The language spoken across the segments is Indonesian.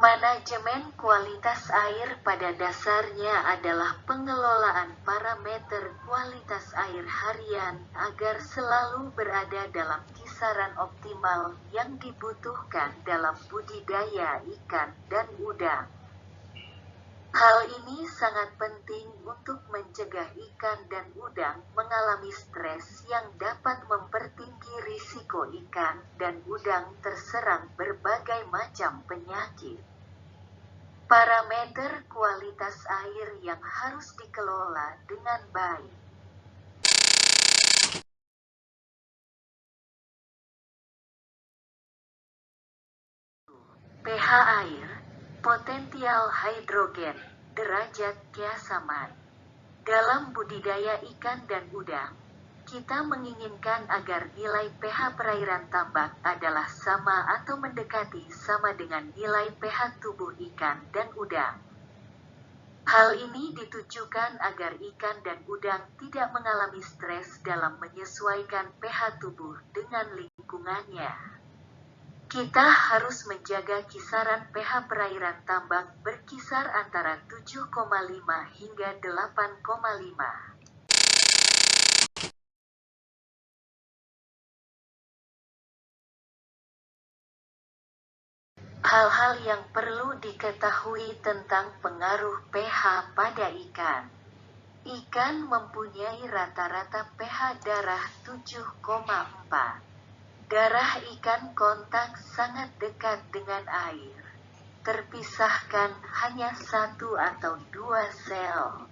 Manajemen kualitas air pada dasarnya adalah pengelolaan parameter kualitas air harian agar selalu berada dalam kisaran optimal yang dibutuhkan dalam budidaya ikan dan udang. Hal ini sangat penting untuk mencegah ikan dan udang mengalami stres yang dapat mempertinggi risiko ikan dan udang terserang berbagai macam penyakit. Parameter kualitas air yang harus dikelola dengan baik. pH air, potensial hidrogen, derajat keasaman. Dalam budidaya ikan dan udang, kita menginginkan agar nilai pH perairan tambak adalah sama atau mendekati sama dengan nilai pH tubuh ikan dan udang. Hal ini ditujukan agar ikan dan udang tidak mengalami stres dalam menyesuaikan pH tubuh dengan lingkungannya. Kita harus menjaga kisaran pH perairan tambak berkisar antara 7,5 hingga 8,5. Hal-hal yang perlu diketahui tentang pengaruh pH pada ikan. Ikan mempunyai rata-rata pH darah 7,4. Darah ikan kontak sangat dekat dengan air. Terpisahkan hanya 1 atau 2 sel.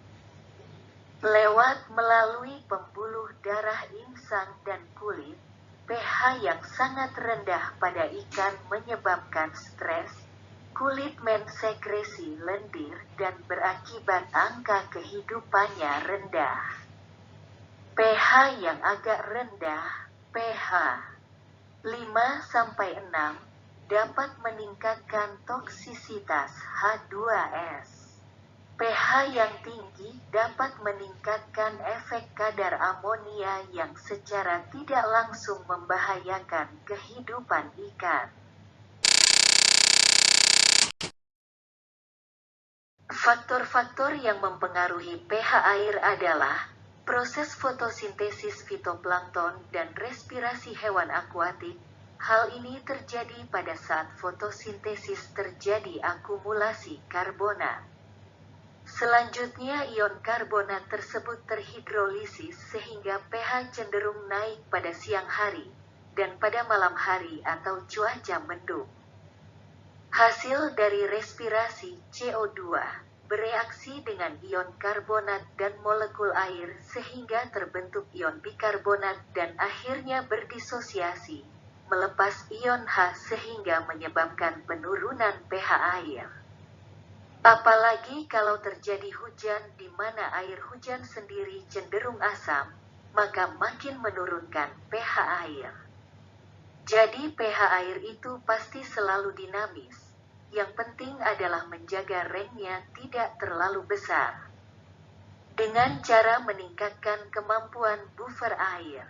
Lewat melalui pembuluh darah insang dan kulit, pH yang sangat rendah pada ikan menyebabkan stres, kulit mensekresi lendir dan berakibat angka kehidupannya rendah. pH yang agak rendah, pH 5-6, dapat meningkatkan toksisitas H2S. pH yang tinggi dapat meningkatkan efek kadar amonia yang secara tidak langsung membahayakan kehidupan ikan. Faktor-faktor yang mempengaruhi pH air adalah proses fotosintesis fitoplankton dan respirasi hewan akuatik. Hal ini terjadi pada saat fotosintesis terjadi akumulasi karbonat. Selanjutnya ion karbonat tersebut terhidrolisis sehingga pH cenderung naik pada siang hari, dan pada malam hari atau cuaca mendung. Hasil dari respirasi CO2 bereaksi dengan ion karbonat dan molekul air sehingga terbentuk ion bikarbonat dan akhirnya berdisosiasi, melepas ion H sehingga menyebabkan penurunan pH air. Apalagi kalau terjadi hujan di mana air hujan sendiri cenderung asam, maka makin menurunkan pH air. Jadi pH air itu pasti selalu dinamis. Yang penting adalah menjaga range-nya tidak terlalu besar. Dengan cara meningkatkan kemampuan buffer air.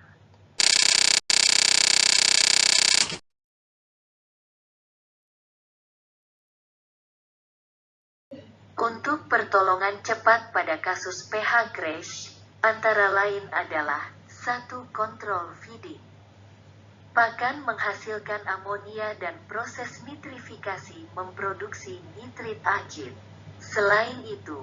Untuk pertolongan cepat pada kasus pH crash, antara lain adalah 1. Kontrol feeding. Pakan menghasilkan amonia dan proses nitrifikasi memproduksi nitrit ajib. Selain itu,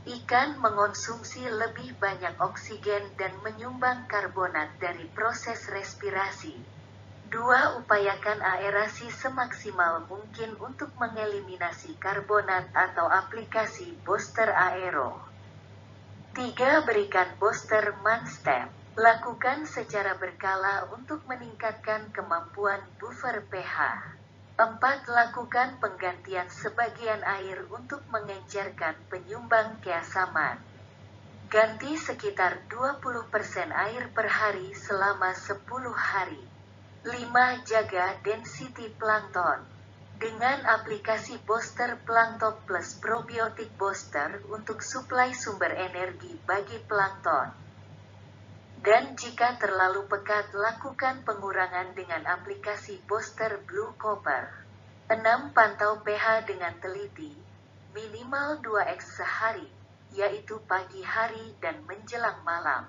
ikan mengonsumsi lebih banyak oksigen dan menyumbang karbonat dari proses respirasi. 2. Upayakan aerasi semaksimal mungkin untuk mengeliminasi karbonat atau aplikasi booster aero. 3. Berikan booster man-step. Lakukan secara berkala untuk meningkatkan kemampuan buffer pH. 4. Lakukan penggantian sebagian air untuk mengencerkan penyumbang keasaman. Ganti sekitar 20% air per hari selama 10 hari. 5. Jaga density plankton. Dengan aplikasi booster plankton plus probiotik booster untuk suplai sumber energi bagi plankton. Dan jika terlalu pekat lakukan pengurangan dengan aplikasi booster blue copper. 6. Pantau pH dengan teliti, minimal 2x sehari, yaitu pagi hari dan menjelang malam.